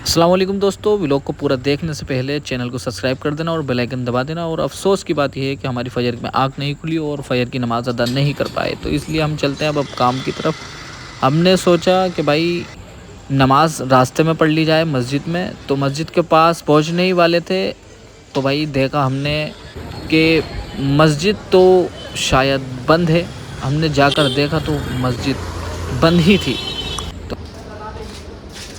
अस्सलाम वालेकुम दोस्तों, व्लॉग को पूरा देखने से पहले चैनल को सब्सक्राइब कर देना और बेल आइकन दबा देना। और अफसोस की बात यह है कि हमारी फजर में आँख नहीं खुली और फजर की नमाज़ अदा नहीं कर पाए, तो इसलिए हम चलते हैं अब काम की तरफ। हमने सोचा कि भाई नमाज रास्ते में पढ़ ली जाए मस्जिद में, तो मस्जिद के पास पहुँचने ही वाले थे तो भाई देखा हमने कि मस्जिद तो शायद बंद है। हमने जाकर देखा तो मस्जिद बंद ही थी।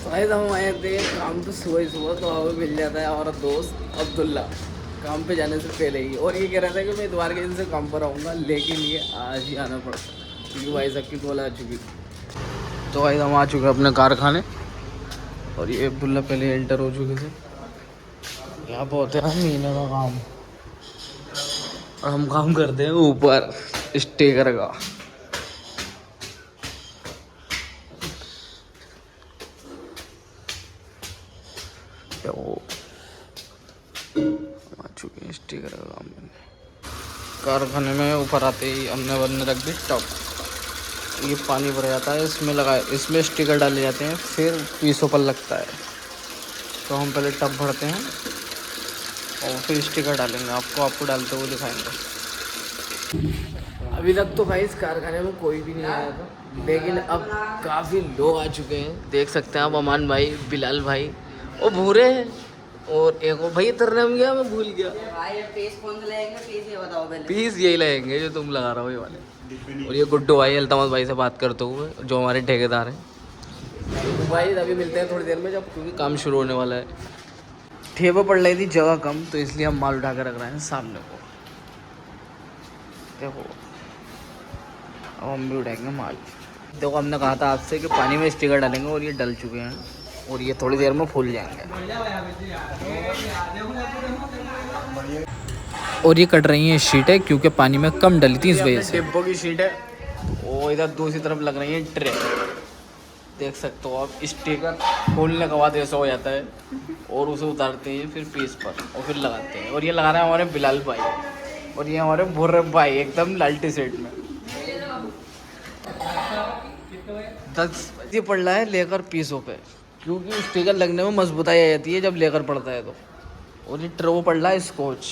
भाई हम आए थे काम पे सुबह ही सुबह, तो हमें मिल जाता है हमारा दोस्त अब्दुल्ला काम पे जाने से पहले ही। और ये कह रहा था कि मैं इतवार के दिन से काम पर आऊँगा, लेकिन ये आज ही आना पड़ा क्योंकि भाई साहब की कॉल आ चुकी थी। तो भाई हम आ चुके हैं अपने कारखाने और ये अब्दुल्ला पहले एंटर हो चुके थे। यहाँ पे होते हैं महीने का काम और हम काम करते हैं ऊपर स्टेकर का। वो आ चुके हैं स्टिकर का काम में। कारखाने में ऊपर आते ही हमने बनने रख दी टब। ये पानी भर जाता है, इसमें स्टिकर डाले जाते हैं, फिर पीसों पर लगता है। तो हम पहले टब भरते हैं और फिर स्टिकर डालेंगे। आपको डालते हुए दिखाएंगे। अभी तक तो भाई इस कारखाने में कोई भी नहीं आया था, लेकिन अब काफ़ी लोग आ चुके हैं। देख सकते हैं आप, अमान भाई, बिलाल भाई और भूरे हैं, और एक और भाई तेरा नाम क्या, मैं भूल गया भाई। पीस कौन से लगेंगे? पीस ये बताओ पहले। पीस यही लगेंगे जो तुम लगा रहे हो, ये वाले। और ये गुड्डू भाई अल्तमस भाई से बात करते हुए, जो हमारे ठेकेदार हैं। तो भाई अभी मिलते हैं थोड़ी देर में, जब क्योंकि काम शुरू होने वाला है। ठेपा पड़ रही थी जगह कम, तो इसलिए हम माल उठा कर रख रहे हैं सामने को। देखो अब हम भी उठाएंगे माल। देखो हमने कहा था आपसे कि पानी में स्टिकर डालेंगे, और ये डल चुके हैं और ये थोड़ी देर में फूल जाएंगे। और ये कट रही हैं शीटें क्योंकि पानी में कम डली थी इस वजह से। डिब्बों की शीट है, वो इधर दूसरी तरफ लग रही है ट्रे। देख सकते हो आप, स्टिकर खोलने के बाद ऐसा हो जाता है, और उसे उतारते हैं फिर पीस पर और फिर लगाते हैं। और ये लगा रहे हैं हमारे बिलाल भाई, और ये हमारे भुर्रे भाई एकदम लाल्टी सेट में। 10 ये पड़ रहा है लेकर पीसों पे, क्योंकि स्टिकर लगने में मजबूताई आ जाती है जब लेकर पड़ता है तो। और ये ट्रो पड़ रहा है स्कॉच।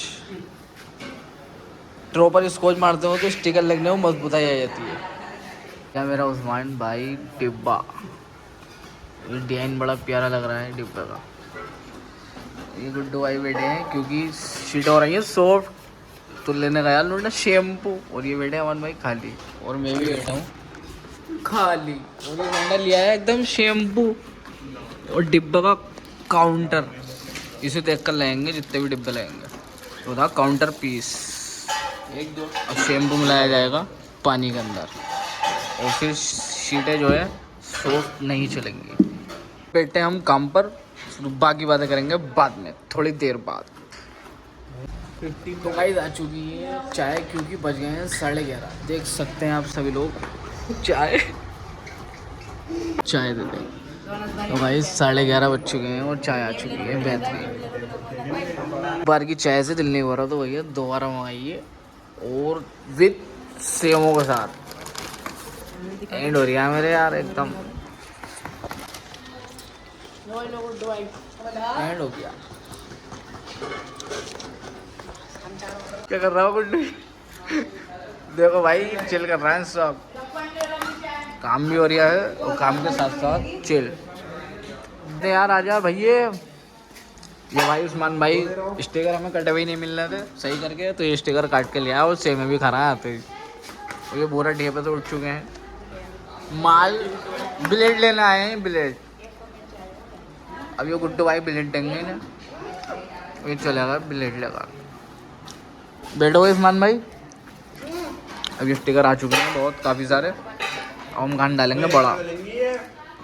ट्रो पर स्कॉच मारते हो तो स्टिकर लगने में मजबूताई आ जाती है। क्या मेरा उस्मान भाई डिब्बा, ये डिजाइन बड़ा प्यारा लग रहा है डिब्बे का। ये गुड्डू भाई बैठे हैं क्योंकि शीट हो रही है सॉफ्ट, तो लेने गया उन्होंने शैम्पू। और ये बैठे अमन भाई खाली, और मैं भी बैठा हूँ खाली। और ये मैंने लिया है एकदम शैम्पू और डिब्बे का काउंटर। इसे देख कर लेंगे जितने भी डिब्बे लेंगे। तो था काउंटर पीस एक दो। अब शैम्पू मिलाया जाएगा पानी के अंदर, और फिर शीटें जो है सॉफ्ट नहीं चलेंगी। बैठे हम काम पर, बाकी बातें करेंगे बाद में, थोड़ी देर बाद। तो गाइस आ चुकी है चाय, क्योंकि बज गए हैं 11:30। देख सकते हैं आप सभी लोग चाय दे दें। तो गाइस 11:30 बज चुके हैं और चाय आ चुकी है बेहतरीन। बार की चाय से दिल नहीं हो रहा, तो भैया दोबारा मंगाइए, और विद सेवों के साथ। एंड हो रही है मेरे यार एकदम एंड हो गया। क्या कर रहा हो गुड्डू? देखो भाई चिल कर रहा है सब, काम भी हो रहा है और काम के साथ साथ चिल। यार आजा भैया। ये भाई उस्मान भाई स्टिकर हमें कटे हुए नहीं मिल रहे थे सही करके, तो ये स्टिकर काट के लिया और सेम में भी खा रहा है आते ही। और ये बोरा ठेपे से उठ चुके हैं। माल ब्लेड लेना आए हैं, ब्लेड। अब ये गुड्डू भाई ब्लेड देंगे ना, ये चलेगा ब्लेड लगा। बैठो उस्मान भाई। अब ये स्टिकर आ चुके हैं बहुत, काफ़ी सारे। अब हम खान डालेंगे बड़ा।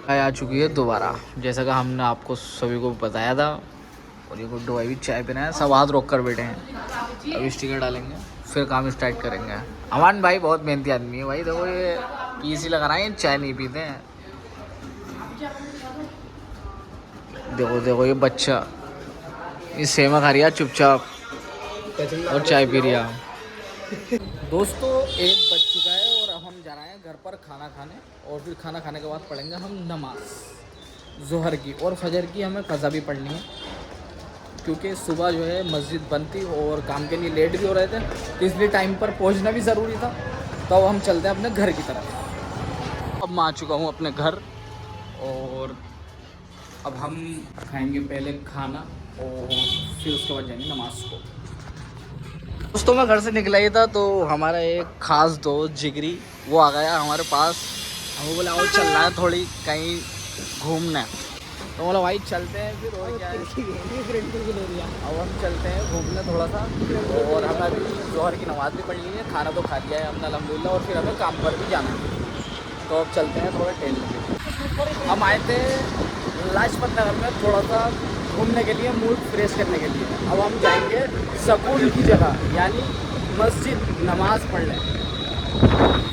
चाय आ चुकी है दोबारा, जैसा कि हमने आपको सभी को बताया था। और ये गुड्डू भाई भी चाय पीना है, सब हाथ रोक कर बैठे हैं। अब स्टिकर डालेंगे फिर काम स्टार्ट करेंगे। अमान भाई बहुत मेहनती आदमी है भाई। देखो ये पीसी लगा रहा है, चाय नहीं पीते हैं। देखो ये बच्चा, ये सेमा खा रहा चुपचाप और चाय पी रहा। दोस्तों 1 बज चुका है और अब हम जा रहे हैं घर पर खाना खाने, और फिर खाना खाने के बाद पढ़ेंगे हम नमाज। ज़ोहर की और फजर की हमें क़ज़ा भी पढ़नी है, क्योंकि सुबह जो है मस्जिद बंद थी और काम के लिए लेट भी हो रहे थे, तो इसलिए टाइम पर पहुंचना भी ज़रूरी था। तो अब हम चलते हैं अपने घर की तरफ। अब मैं आ चुका हूँ अपने घर और अब हम खाएंगे पहले खाना और फिर उसके बाद जाएंगे नमाज को। दोस्तों मैं घर से निकला ही था तो हमारा एक ख़ास दोस्त जिगरी वो आ गया हमारे पास। हम बोला आओ चल रहा है थोड़ी कहीं घूमने, तो बोला भाई चलते हैं फिर। और क्या है अब हम चलते हैं घूमने थोड़ा सा, और हमें अभी ज़ोहर की नमाज़ भी पढ़ ली है, खाना तो खा लिया है हमने अल्हम्दुलिल्लाह, और फिर हमें काम पर भी जाना है। तो अब चलते हैं थोड़ा टहलने। हम आए थे लाजपत नगर में थोड़ा सा घूमने के लिए, मूड फ्रेश करने के लिए। अब हम जाएंगे सुकून की जगह यानी मस्जिद नमाज़ पढ़ने।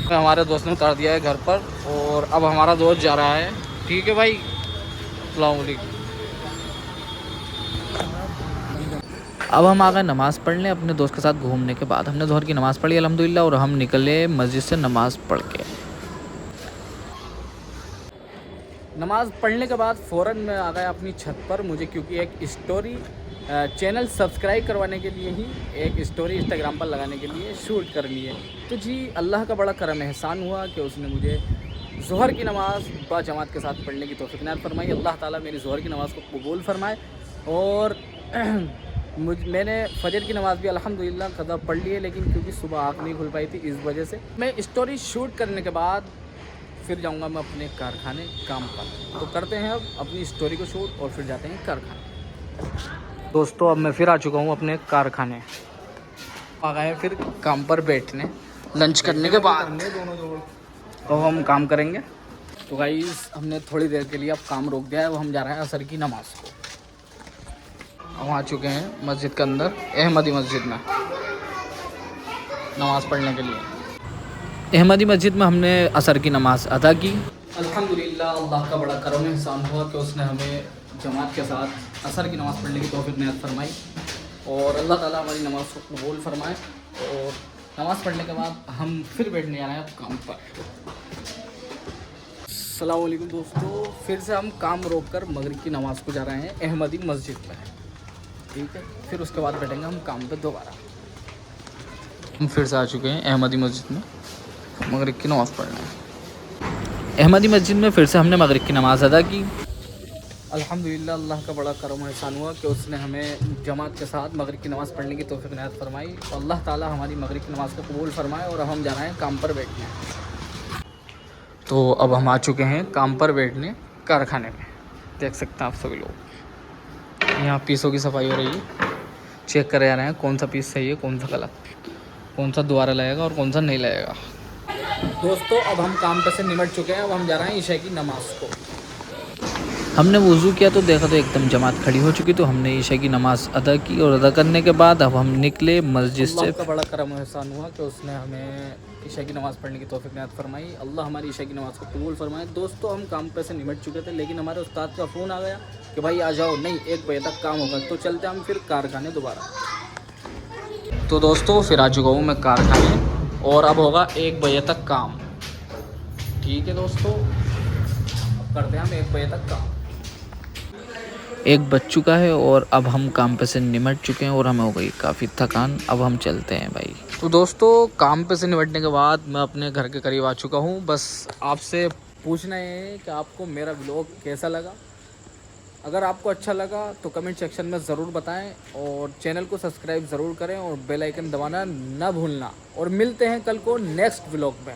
हमारे दोस्त ने उतार दिया है घर पर और अब हमारा दोस्त जा रहा है। ठीक है भाई, अस्सलाम वालेकुम। अब हम आ गए नमाज़ पढ़ने अपने दोस्त के साथ घूमने के बाद। हमने ज़ोहर की नमाज़ पढ़ी अल्हम्दुलिल्लाह और हम निकले मस्जिद से नमाज़ पढ़ के। नमाज़ पढ़ने के बाद फ़ौरन मैं आ गया अपनी छत पर, मुझे क्योंकि एक स्टोरी चैनल सब्सक्राइब करवाने के लिए ही एक स्टोरी इंस्टाग्राम पर लगाने के लिए शूट करनी है। तो जी अल्लाह का बड़ा करम एहसान हुआ कि उसने मुझे ज़ोहर की नमाज़ बाजमात के साथ पढ़ने की तौफ़ीक़ इनायत फरमाई। अल्लाह ताला मेरी ज़ोहर की नमाज़ को कबूल फरमाए। और मैंने फ़जर की नमाज़ भी अल्हम्दुलिल्लाह क़ज़ा पढ़ ली है, लेकिन क्योंकि सुबह आँख नहीं खुल पाई थी इस वजह से मैं स्टोरी शूट करने के बाद फिर जाऊंगा मैं अपने कारखाने काम पर। तो करते हैं अब अपनी स्टोरी को शूट और फिर जाते हैं कारखाने। दोस्तों अब मैं फिर आ चुका हूँ अपने कारखाने, आ गए फिर काम पर बैठने लंच करने के बाद। तो हम काम करेंगे। तो गाइस हमने थोड़ी देर के लिए अब काम रोक दिया है, अब हम जा रहे हैं असर की नमाज़ को। हम आ चुके हैं मस्जिद के अंदर, अहमदी मस्जिद में नमाज़ पढ़ने के लिए। अहमदी मस्जिद में हमने असर की नमाज़ अदा की। अल्हम्दुलिल्लाह अल्लाह का बड़ा करम एहसान हुआ कि उसने हमें जमात के साथ असर की नमाज़ पढ़ने की तौफ़ीक़ इनायत फरमाई, और अल्लाह ताला हमारी नमाज़ को कबूल फरमाए। और नमाज़ पढ़ने के बाद हम फिर बैठने जा रहे हैं अब काम पर। अस्सलाम वालेकुम दोस्तों, फिर से हम काम रोक कर मगरिब की नमाज़ को जा रहे हैं अहमदी मस्जिद में। ठीक है, फिर उसके बाद बैठेंगे हम काम पर दोबारा। हम फिर से आ चुके हैं अहमदी मस्जिद में मगरिब की नमाज़ पढ़ना है। अहमदी मस्जिद में फिर से हमने मगरिब की नमाज़ अदा की। अल्हम्दुलिल्लाह अल्लाह का बड़ा करम एहसान हुआ कि उसने हमें जमात के साथ मगरिब की नमाज़ पढ़ने की तौफ़ीक़ इनायत फरमाई। अल्लाह ताला हमारी मगरिब की नमाज़ को कबूल फरमाए। और अब हम जा रहे हैं काम पर बैठने। तो अब हम आ चुके हैं काम पर बैठने कारखाने में। देख सकते हैं आप सभी लोग, यहाँ पीसों की सफाई हो रही है। चेक करे जा रहे हैं कौन सा पीस सही है, कौन सा गलत, कौन सा दोबारा लगेगा और कौन सा नहीं लगेगा। दोस्तों अब हम काम पर से निमट चुके हैं, अब हम जा रहे हैं ईशा की नमाज़ को। हमने वज़ू किया तो देखा तो एकदम जमात खड़ी हो चुकी, तो हमने ईशा की नमाज़ अदा की और अदा करने के बाद अब हम निकले मस्जिद से। अल्लाह का बड़ा करम एहसान हुआ कि उसने हमें ईशा की नमाज़ पढ़ने की तौफ़ीक़ इनायत फरमाई। अल्लाह हमारी ईशा की नमाज़ को कबूल फरमाए। दोस्तों हम काम पर से निमट चुके थे, लेकिन हमारे उस्ताद का फ़ोन आ गया कि भाई आ जाओ, नहीं 1 बजे तक काम होगा। तो चलते हम फिर कारखाने दोबारा। तो दोस्तों फिर आ चुका हूँ मैं कारखाने और अब होगा 1 बजे तक काम। ठीक है दोस्तों, अब करते हैं हम 1 बजे तक काम। 1 बज चुका है और अब हम काम पे से निमट चुके हैं और हमें हो गई काफ़ी थकान। अब हम चलते हैं भाई। तो दोस्तों काम पे से निमटने के बाद मैं अपने घर के करीब आ चुका हूँ। बस आपसे पूछना है कि आपको मेरा व्लॉग कैसा लगा। अगर आपको अच्छा लगा तो कमेंट सेक्शन में ज़रूर बताएं और चैनल को सब्सक्राइब ज़रूर करें और बेल आइकन दबाना ना भूलना। और मिलते हैं कल को नेक्स्ट व्लॉग में।